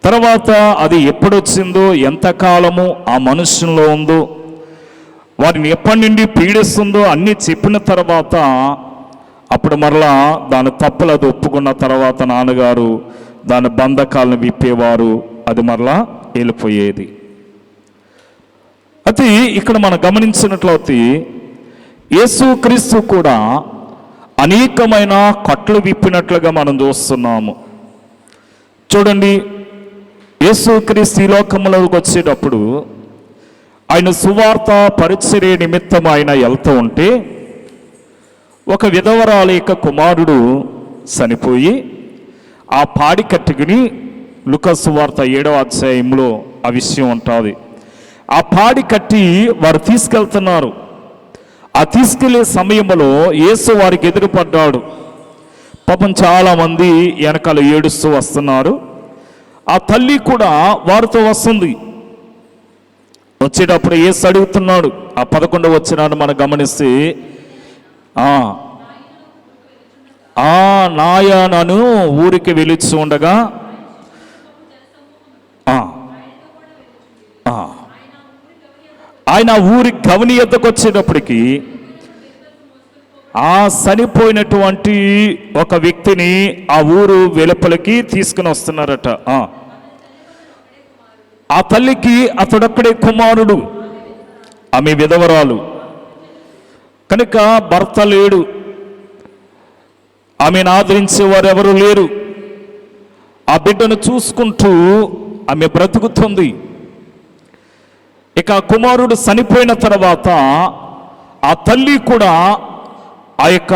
తర్వాత అది ఎప్పుడొచ్చిందో, ఎంతకాలము ఆ మనుష్యంలో ఉందో, వారిని ఎప్పటి నుండి పీడిస్తుందో అన్నీ చెప్పిన తర్వాత అప్పుడు మరలా దాని తప్పులు అది ఒప్పుకున్న తర్వాత నాన్నగారు దాని బంధకాలను విప్పేవారు, అది మరలా వెళ్ళిపోయేది. అయితే ఇక్కడ మనం గమనించినట్లయితే యేసుక్రీస్తు కూడా అనేకమైన కట్లు విప్పినట్లుగా మనం చూస్తున్నాము. చూడండి, యేసుక్రీస్తు ఈ లోకంలోకి వచ్చేటప్పుడు ఆయన సువార్త పరిచర్య నిమిత్తం ఆయన వెళ్తూ ఉంటే ఒక విధవరాలి యొక్క కుమారుడు చనిపోయి ఆ పాడి కట్టుకుని, లూకా సువార్త 7వ అధ్యాయంలో ఆ విషయం ఉంటుంది. ఆ పాడి కట్టి వారు తీసుకెళ్తున్నారు. ఆ తీసుకెళ్లే సమయంలో యేసు వారికి ఎదురుపడ్డాడు. పాపం చాలామంది వెనకాల ఏడుస్తూ వస్తున్నారు. ఆ తల్లి కూడా వారితో వస్తుంది. వచ్చేటప్పుడు యేసు అడుగుతున్నాడు. ఆ 11వ వచనాన్ని మనం గమనిస్తే, నాయనను ఊరికి వెలుచు ఉండగా ఆయన ఊరి గవని ఎద్దకు వచ్చేటప్పటికి ఆ చనిపోయినటువంటి ఒక వ్యక్తిని ఆ ఊరు వెలుపలికి తీసుకుని వస్తున్నారట. ఆ తల్లికి అతడొక్కడే కుమారుడు, ఆమె విధవరాలు కనుక భర్త లేడు, ఆమెను ఆదరించే వారు ఎవరు లేరు. ఆ బిడ్డను చూసుకుంటూ ఆమె బ్రతుకుతుంది. ఇక కుమారుడు చనిపోయిన తర్వాత ఆ తల్లి కూడా ఆ యొక్క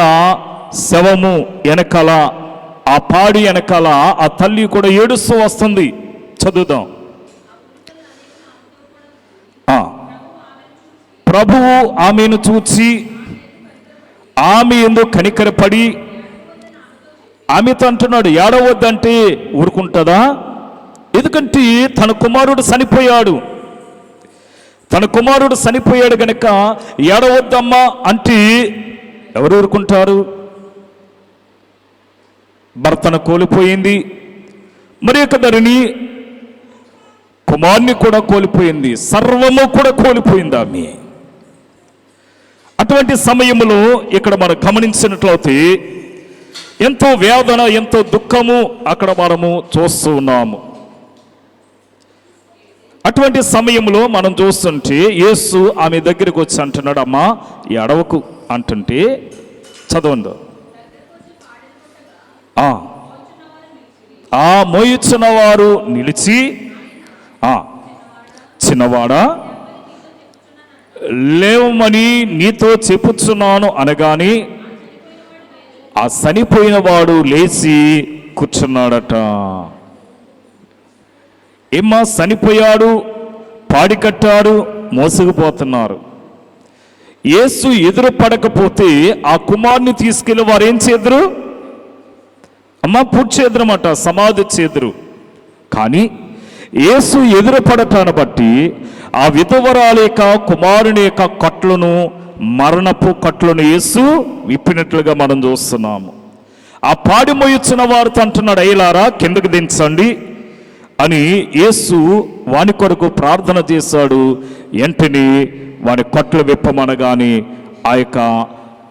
శవము వెనకాల, ఆ పాడి వెనకాల ఆ తల్లి కూడా ఏడుస్తూ వస్తుంది. చదువుదాం. ప్రభువు ఆమెను చూచి ఆమె ఎందుకు కనికరపడి ఆమెతో అంటున్నాడు, ఏడవద్దంటే ఊరుకుంటుందా? ఎందుకంటే తన కుమారుడు చనిపోయాడు. తన కుమారుడు చనిపోయాడు గనక ఏడవద్దమ్మా అంటే ఎవరు ఊరుకుంటారు? భర్తను కోల్పోయింది, మరి యొక్క ధరిని కుమారుని కూడా కోల్పోయింది, సర్వము కూడా కోల్పోయింది ఆమె. అటువంటి సమయంలో ఇక్కడ మనం గమనించినట్లయితే ఎంతో వేదన, ఎంతో దుఃఖము అక్కడ మనము చూస్తూ ఉన్నాము. అటువంటి సమయంలో మనం చూస్తుంటే యేసు ఆమె దగ్గరికి వచ్చి అంటున్నాడు, అమ్మా ఎడవకు అంటుంటే, చదవండి. మోయుచున్న వారు నిలిచి, చిన్నవాడా లేవమని నీతో చెప్పుచున్నాను అనగాని ఆ చనిపోయిన వాడు లేచి కూర్చున్నాడట. ఏమ్మా చనిపోయాడు, పాడి కట్టాడు, మోసుకుపోతున్నారు. యేసు ఎదురు పడకపోతే ఆ కుమారుని తీసుకెళ్ళి వారు ఏం చేద్దరు? పూడ్చి చేద్దరమాట, సమాధి చేద్దరు. కానీ యేసు ఎదురు పడటాన్ని బట్టి ఆ విధవరాలి యొక్క కుమారుని యొక్క కట్లను, మరణపు కట్లను యేసు విప్పినట్లుగా మనం చూస్తున్నాము. ఆ పాడి మోయుచున్న వారితో అంటున్నాడు, అయ్యలారా కిందకు దించండి అని యేసు వాని కొరకు ప్రార్థన చేశాడు. వెంటనే వాని కట్లు విప్పమనగానే ఆ యొక్క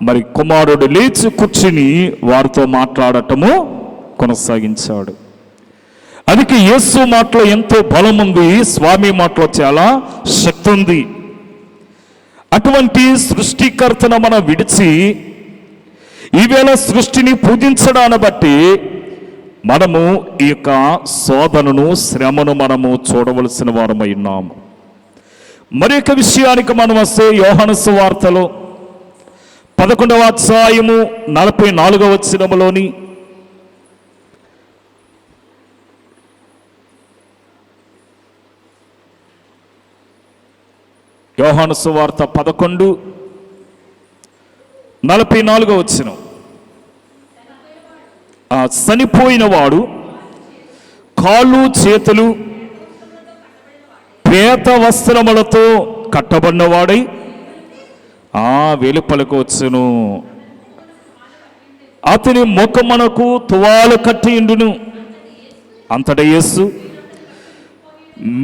మరి కుమారుడు లేచి కూర్చుని వారితో మాట్లాడటము కొనసాగించాడు. అందుకే యేసు మాటలో ఎంతో బలం ఉంది, స్వామి మాటలో చాలా శక్తి ఉంది. అటువంటి సృష్టికర్తను మనం విడిచి ఈవేళ సృష్టిని పూజించడాన్ని బట్టి మనము ఈ యొక్క శోధనను, శ్రమను మనము చూడవలసిన వారమై ఉన్నాము. మరి యొక్క విషయానికి మనం వస్తే యోహాను సువార్తలో 11వ అధ్యాయము 44వ వచనములోని యోహాను సువార్త 11:44 వచనం. చనిపోయిన వాడు కాళ్ళు చేతులు పేత వస్త్రములతో కట్టబడినవాడై వెలుపలకు వచ్చును. అతని ముఖమునకు తువాలు కట్టి ఉండును. అంతటా యేసు,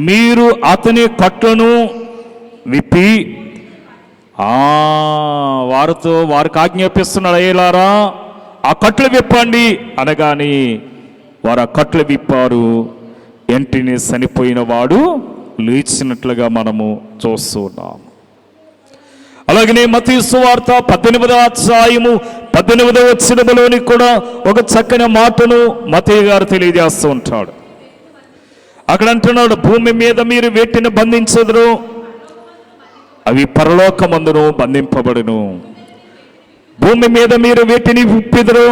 మీరు అతని కట్లను విప్పి వారికి ఆజ్ఞాపిస్తున్నాడు, అయ్యేలారా ఆ కట్లు విప్పండి అనగాని వారు ఆ కట్లు విప్పారు. వెంటనే చనిపోయిన వాడు లేచినట్లుగా మనము చూస్తూ ఉన్నాము. అలాగనే మత్తయి సువార్త 18వ అధ్యాయము 18వ వచనములోని కూడా ఒక చక్కని మాటను మత్తయి గారు తెలియజేస్తూ ఉంటాడు. అక్కడ అంటున్నాడు, భూమి మీద మీరు వేటిని బంధించెదరో అవి పరలోకమందును బంధింపబడును. భూమి మీద మీరు వేటిని విప్పెదరో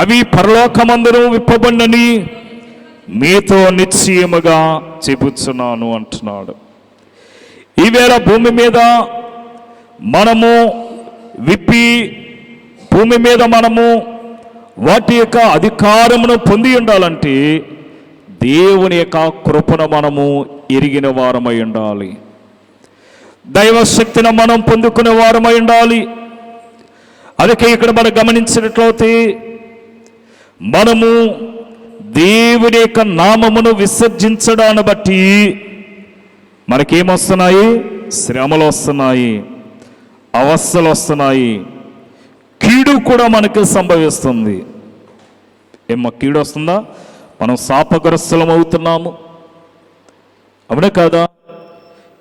అవి పరలోకమందును విప్పబడినని మీతో నిశ్చయముగా చెబుతున్నాను అంటున్నాడు. ఈవేళ భూమి మీద మనము విప్పి భూమి మీద మనము వాటి యొక్క అధికారమును పొంది ఉండాలంటే దేవుని యొక్క కృపను మనము ఎరిగిన వారమై ఉండాలి. దైవశక్తిని మనం పొందుకునే వారమై ఉండాలి. అందుకే ఇక్కడ మనం గమనించినట్లయితే మనము దేవుని యొక్క నామమును విసర్జించడాన్ని బట్టి మనకేమొస్తున్నాయి? శ్రమలు వస్తున్నాయి, అవస్థలు వస్తున్నాయి, కీడు కూడా మనకి సంభవిస్తుంది. ఏమో కీడు వస్తుందా? మనం శాపగ్రస్తులం అవుతున్నాము, అవునే కాదా?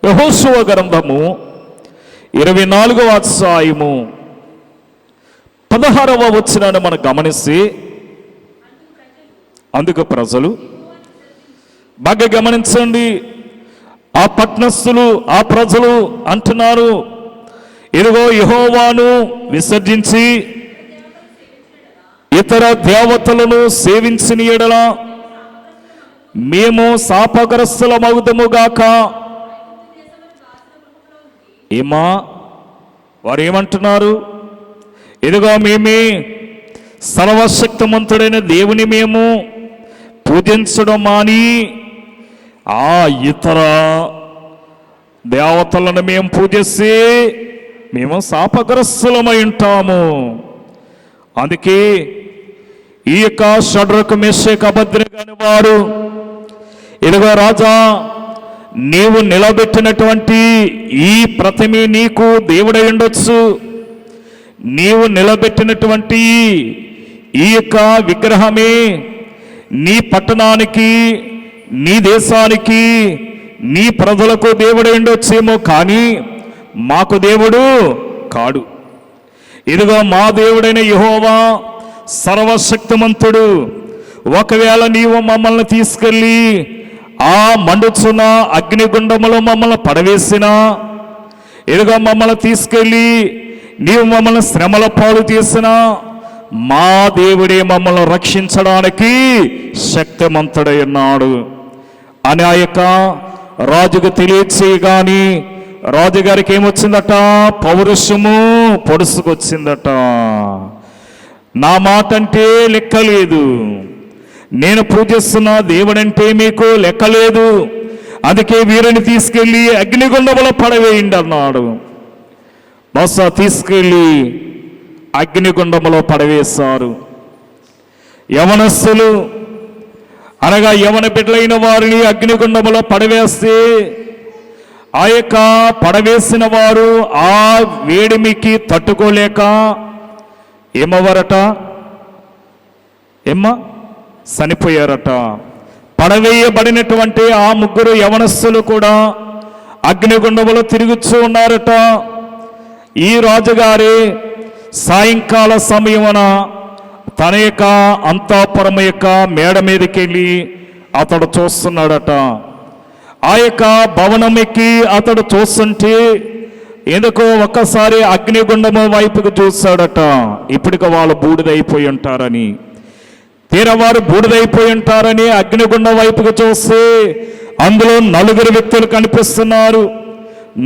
యెహోషువ గ్రంథము 24వ అధ్యాయము 16వ వచనాన్ని మనం గమనిస్తే, అందుకు ప్రజలు బాగా గమనించండి, ఆ పట్టణస్థులు ఆ ప్రజలు అంటున్నారు, ఇదిగో యెహోవాను విసర్జించి ఇతర దేవతలను సేవించిన యెడల మేము శాపగ్రస్తులమగుదుముగాక. ఏమా వారు ఏమంటున్నారు? ఇదిగో మేమే సర్వశక్తిమంతుడైన దేవుని మేము పూజించడం మాని ఆ ఇతర దేవతలను మేము పూజిస్తే మేము శాపగ్రస్తులమై ఉంటాము. అందుకే ఈ యొక్క షడ్రకు మెషకు అబద్ధిగాని వారు, ఇదిగో రాజా నీవు నిలబెట్టినటువంటి ఈ ప్రతిమ నీకు దేవుడై ఉండొచ్చు, నీవు నిలబెట్టినటువంటి ఈ యొక్క విగ్రహమే నీ పట్టణానికి, నీ దేశానికి, నీ ప్రజలకు దేవుడై ఉండొచ్చేమో, కానీ మాకు దేవుడు కాడు. ఇదిగో మా దేవుడైన యెహోవా సర్వశక్తిమంతుడు. ఒకవేళ నీవు మమ్మల్ని తీసుకెళ్ళి ఆ మండుచున్న అగ్నిగుండములో మమ్మల్ని పడవేసినా, ఇదిగో మమ్మల్ని తీసుకెళ్ళి నీవు మమ్మల్ని శ్రమల పాలు చేసినా, మా దేవుడే మమ్మల్ని రక్షించడానికి శక్తిమంతుడై ఉన్నాడు అని ఆ యొక్క రాజుకు తెలియచేయగాని రాజుగారికి ఏమొచ్చిందట? పౌరుషము పొడుసుకొచ్చిందట. నా మాట అంటే లెక్కలేదు, నేను పూజిస్తున్న దేవుడంటే మీకు లెక్కలేదు, అందుకే వీరిని తీసుకెళ్ళి అగ్నిగుండములో పడవేయండి అన్నాడు. బహుశా తీసుకెళ్ళి అగ్నిగుండములో పడవేశారు. యవనస్తులు అనగా యవన బిడ్డలైన వారిని అగ్నిగుండములో పడవేస్తే ఆ యొక్క పడవేసిన వారు ఆ వేడిమికి తట్టుకోలేక ఏమవ్వరట? చనిపోయారట. పడవేయబడినటువంటి ఆ ముగ్గురు యవనస్తులు కూడా అగ్నిగుండములో తిరుగుతూ ఉన్నారట. ఈ రాజుగారి సాయంకాల సమయమున తన యొక్క అంతఃపురం యొక్క మేడ మీదకి వెళ్ళి అతడు చూస్తున్నాడట. ఆ యొక్క భవనం ఎక్కి అతడు చూస్తుంటే ఎందుకో ఒక్కసారి అగ్నిగుండము వైపుకు చూస్తాడట. ఇప్పటికి వాళ్ళు బూడిదైపోయి ఉంటారని, తీరవారు బూడిదైపోయి ఉంటారని అగ్నిగుండం వైపుకు చూస్తే అందులో 4 వ్యక్తులు కనిపిస్తున్నారు.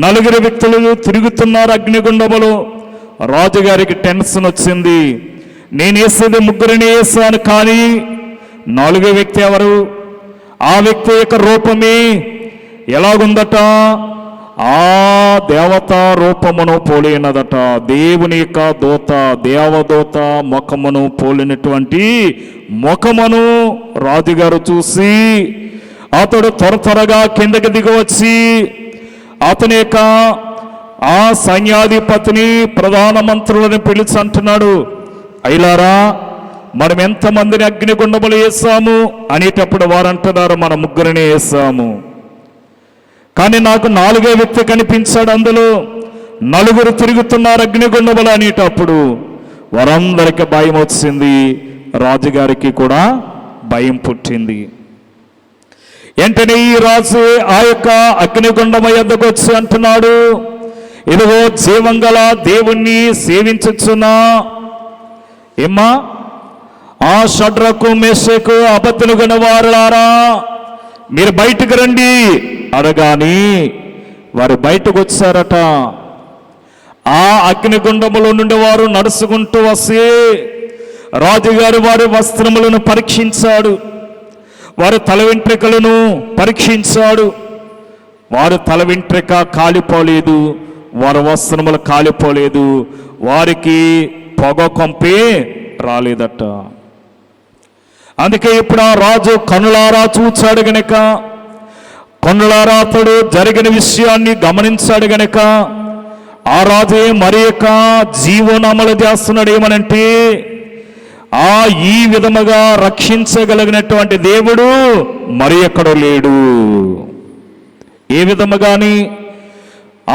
4 వ్యక్తులు తిరుగుతున్నారు అగ్నిగుండములో. రాజుగారికి టెన్షన్ వచ్చింది. నేను వేసేది ముగ్గురిని వేసాను, కానీ 4వ వ్యక్తి ఎవరు? ఆ వ్యక్తి యొక్క రూపమే ఎలాగుందట? ఆ దేవతా రూపమును పోలినదట. దేవుని యొక్క దూత, దేవదూత ముఖమును పోలినటువంటి ముఖమును రాజుగారు చూసి అతడు త్వరగా కిందకి దిగి వచ్చి అతని యొక్క ఆ సైన్యాధిపతిని ప్రధానమంత్రులను పిలిచి అంటున్నాడు, అయ్యలారా మనం ఎంతమందిని అగ్నిగుండములు వేసాము అనేటప్పుడు వారు అంటున్నారు మనం ముగ్గురిని వేసాము. కానీ నాకు 4వ వ్యక్తి కనిపించాడు, అందులో 4 తిరుగుతున్నారు అగ్నిగుండములు అనేటప్పుడు వారందరికీ భయం వచ్చింది, రాజుగారికి కూడా భయం పుట్టింది. వెంటనే ఈ రాజు ఆ యొక్క అగ్నిగుండమ యొద్దకు వచ్చి అంటున్నాడు, ఇదిగో జీవంగల దేవుణ్ణి సేవించుచున్నా ఏమ్మా ఆ షడ్రకు మెషకు అబద్ధులుగొన్న వారులారా మీరు బయటకు రండి అనగాని వారు బయటకు వచ్చారట. ఆ అగ్నిగుండములో నుండి వారు నడుచుకుంటూ వస్తే రాజుగారు వారి వస్త్రములను పరీక్షించాడు, వారి తల వెంట్రుకలను పరీక్షించాడు. వారి తల వెంట్రుక కాలిపోలేదు, వారి వస్త్రములు కాలిపోలేదు, వారికి పొగ కొంపే రాలేదట. అందుకే ఇప్పుడు ఆ రాజు కనులారా చూచాడు గనక, కనులారా అతడు జరిగిన విషయాన్ని గమనించాడు గనక ఆ రాజే మరి యొక్క జీవోనమలు చేస్తున్నాడు. ఏమనంటే ఈ విధముగా రక్షించగలిగినటువంటి దేవుడు మరి ఎక్కడో లేడు. ఏ విధముగాని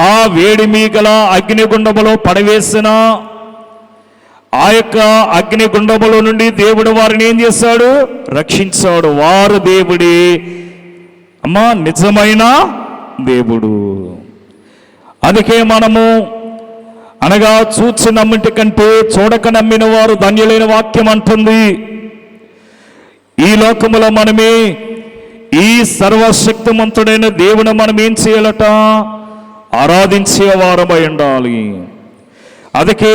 ఆ వేడిమి గల అగ్నిగుండములో పడవేసిన ఆ యొక్క అగ్నిగుండములో నుండి దేవుడు వారిని ఏం చేశాడు? రక్షించాడు. వారు దేవుడే అమ్మా నిజమైన దేవుడు. అందుకే మనము అనగా చూచి నమ్మిటి కంటే చూడక నమ్మిన వారు ధన్యులైన వాక్యం అంటుంది. ఈ లోకములో మనమే ఈ సర్వశక్తిమంతుడైన దేవుని మనం ఏం చేయాలట? ఆరాధించే వారమై ఉండాలి. అందుకే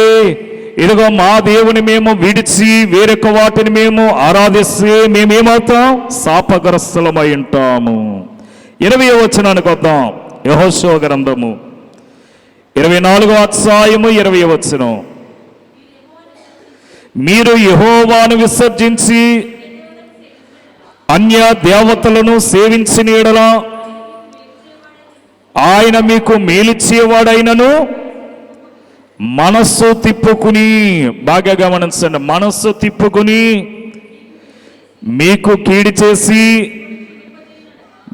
ఇదిగో మా దేవుని మేము విడిచి వేరొక వాటిని మేము ఆరాధిస్తే మేమేమవుతాం? శాపగ్రస్తులమై ఉంటాము. 20వ వచనానికి వద్దాం. యెహోషువ గ్రంథము 24వ అధ్యాయము 20వ వచనం. మీరు యెహోవాను విసర్జించి అన్య దేవతలను సేవించిన యెడల ఆయన మీకు మేలిచ్చేవాడైనను మనస్సు తిప్పుకుని, బాగా గమనించండి, మనస్సు తిప్పుకుని మీకు కీడి చేసి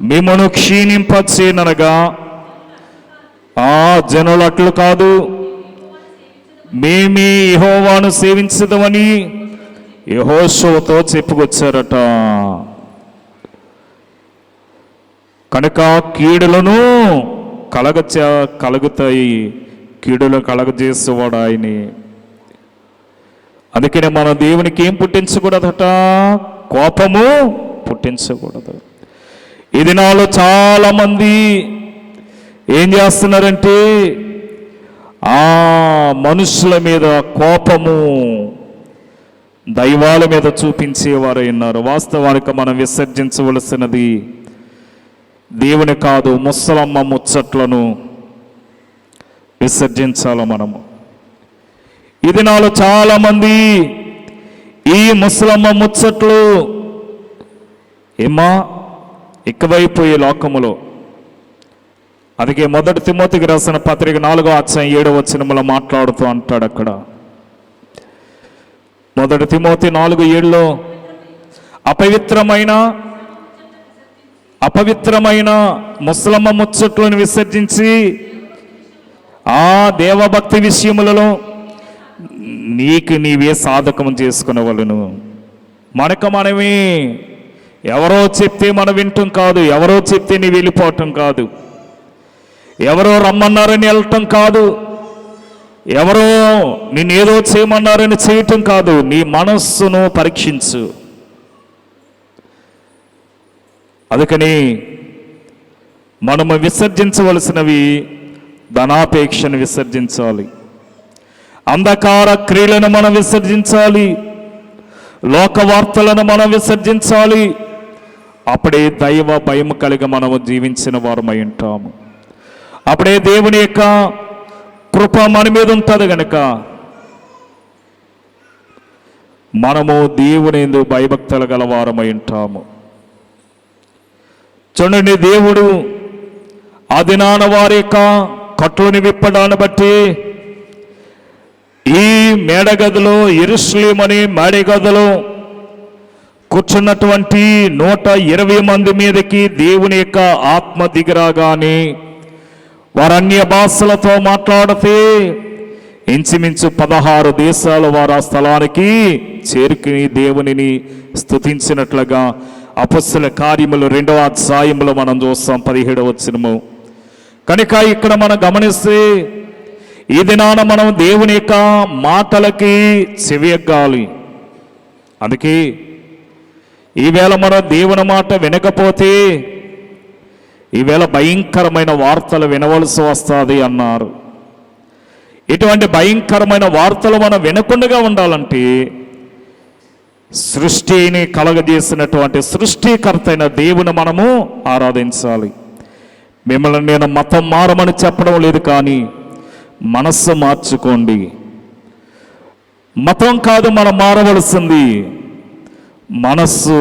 మిమ్మను క్షీణింపచేననగా ఆ జనులు అట్లు కాదు, మేమే యెహోవాను సేవించదమని యెహోషువతో చెప్పుకొచ్చారట. కనుక కీడులను కలుగుతాయి, కీడులు కలగజేసేవాడు ఆయనే. అందుకనే మన దేవునికి ఏం పుట్టించకూడదట? కోపము పుట్టించకూడదు. ఈ దినాల్లో చాలా మంది ఏం చేస్తున్నారంటే మనుషుల మీద కోపము దైవాల మీద చూపించేవారై ఉన్నారు. వాస్తవానికి మనం విసర్జించవలసినది దేవుని కాదు, ముసలమ్మ ముచ్చట్లను విసర్జించాలి మనము. ఈ దినాలు చాలా మంది ఈ ముసలమ్మ ముచ్చట్లు ఏమా ఎక్కువైపోయే లోకములో. అందుకే 1 తిమోతికి రాసిన పత్రిక 4వ అధ్యాయం 7వ వచనములో మాట్లాడుతూ అంటాడు అక్కడ. 1 తిమోతి 4:7 అపవిత్రమైన ముసలమ్మ ముచ్చట్లను విసర్జించి ఆ దేవభక్తి విషయములలో నీకు నీవే సాధకం చేసుకునేవాళ్ళను. మనమే ఎవరో చెప్తే మనం వింటం కాదు, ఎవరో చెప్తే నీ వెళ్ళిపోవటం కాదు, ఎవరో రమ్మన్నారని వెళ్ళటం కాదు, ఎవరో నిన్నేదో చేయమన్నారని చేయటం కాదు. నీ మనస్సును పరీక్షించు. అందుకని మనము విసర్జించవలసినవి ధనాపేక్షను విసర్జించాలి, అంధకార క్రియలను మనం విసర్జించాలి, లోక వార్తలను మనం విసర్జించాలి. అప్పుడే దైవ భయం కలిగి మనము జీవించిన వారమై ఉంటాము. అప్పుడే దేవుని యొక్క కృప మన మీద ఉంటుంది కనుక మనము దేవుని యందు భయభక్తులు గల వారమై ఉంటాము. చూడండి, దేవుడు ఆ దినాన వారి యొక్క కట్లుని విప్పడాన్ని బట్టి ఈ మేడగదిలో, యెరూషలేము అనే మేడగదిలో కూర్చున్నటువంటి 120 మంది మీదకి దేవుని యొక్క ఆత్మ దిగిరాగానే వారు అన్య భాషలతో మాట్లాడితే ఇంచుమించు 16 దేశాల వారు ఆ స్థలానికి చేరుకుని దేవునిని స్తుతించినట్లుగా అపొస్తలుల కార్యములు 2వ అధ్యాయములో మనం చూస్తాం 17వ వచనము. కనుక ఇక్కడ మనం గమనిస్తే ఈ దినాన మనం దేవుని యొక్క మాటలకి చెవియగ్గాలి. అందుకే ఈవేళ మనం దేవుని మాట వినకపోతే ఈవేళ భయంకరమైన వార్తలు వినవలసి వస్తుంది అన్నారు. ఇటువంటి భయంకరమైన వార్తలు మనం వినకుండా ఉండాలంటే సృష్టిని కలగజేసినటువంటి సృష్టికర్త అయిన దేవుని మనము ఆరాధించాలి. మిమ్మల్ని నేను మతం మారమని చెప్పడం లేదు, కానీ మనస్సు మార్చుకోండి. మతం కాదు మనం మారవలసింది, మనస్సు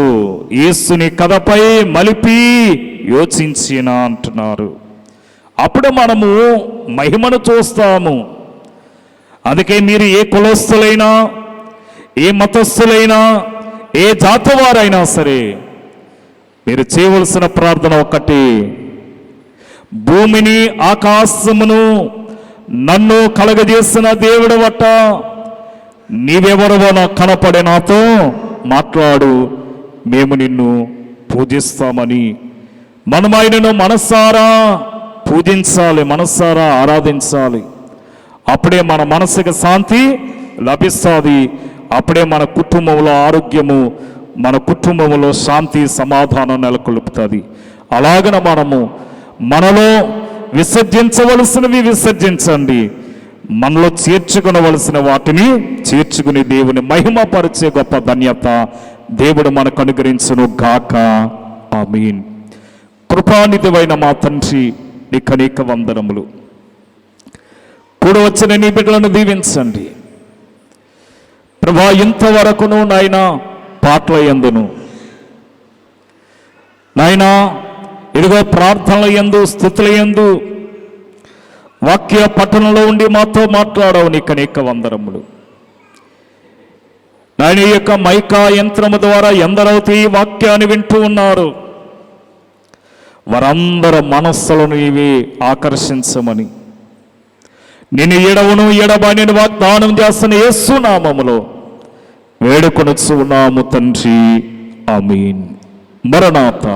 యేసుని కథపై మలిపి యోచించిన అంటున్నారు. అప్పుడు మనము మహిమను చూస్తాము. అందుకే మీరు ఏ కులస్తులైనా, ఏ మతస్థులైనా, ఏ జాతి వారైనా సరే మీరు చేయవలసిన ప్రార్థన ఒక్కటి: భూమిని ఆకాశమును నన్ను కలగజేసిన దేవుడు వట్ట నీవెవరవో నాకు కనపడే నాతో మాట్లాడు, మేము నిన్ను పూజిస్తామని మనం ఆయనను మనసారా పూజించాలి, మనసారా ఆరాధించాలి. అప్పుడే మన మనసుకు శాంతి లభిస్తుంది. అప్పుడే మన కుటుంబంలో ఆరోగ్యము, మన కుటుంబంలో శాంతి సమాధానం నెలకొల్పుతుంది. అలాగన మనలో విసర్జించవలసినవి విసర్జించండి, మనలో చేర్చుకునవలసిన వాటిని చేర్చుకుని దేవుని మహిమపరిచే గొప్ప ధన్యత దేవుడు మనకు అనుగ్రహించును గాక. ఆమీన్. కృపానిధివైన మా తండ్రి, నీకు అనేక వందనములు. కూడి వచ్చిన నీ బిడ్డలను దీవించండి ప్రభా. ఇంతవరకును నాయన పాటల యందును, నాయన ఇదిగో ప్రార్థనల యందు, స్తుతుల యందు, వాక్య పఠనంలో ఉండి మాతో మాట్లాడవు, నీకు అనేక వందనములు. నాయన ఈ యొక్క మైకా యంత్రము ద్వారా ఎందరైతే ఈ వాక్యాన్ని వింటూ ఉన్నారు, వారందరి మనస్సులను ఇవి ఆకర్షించమని నేను ఎడవను ఎడబానిని వాగ్దానం చేస్తున్న యేసు నామములో వేడుకొనుచున్నాము తండ్రి. ఆమీన్. మరణాత.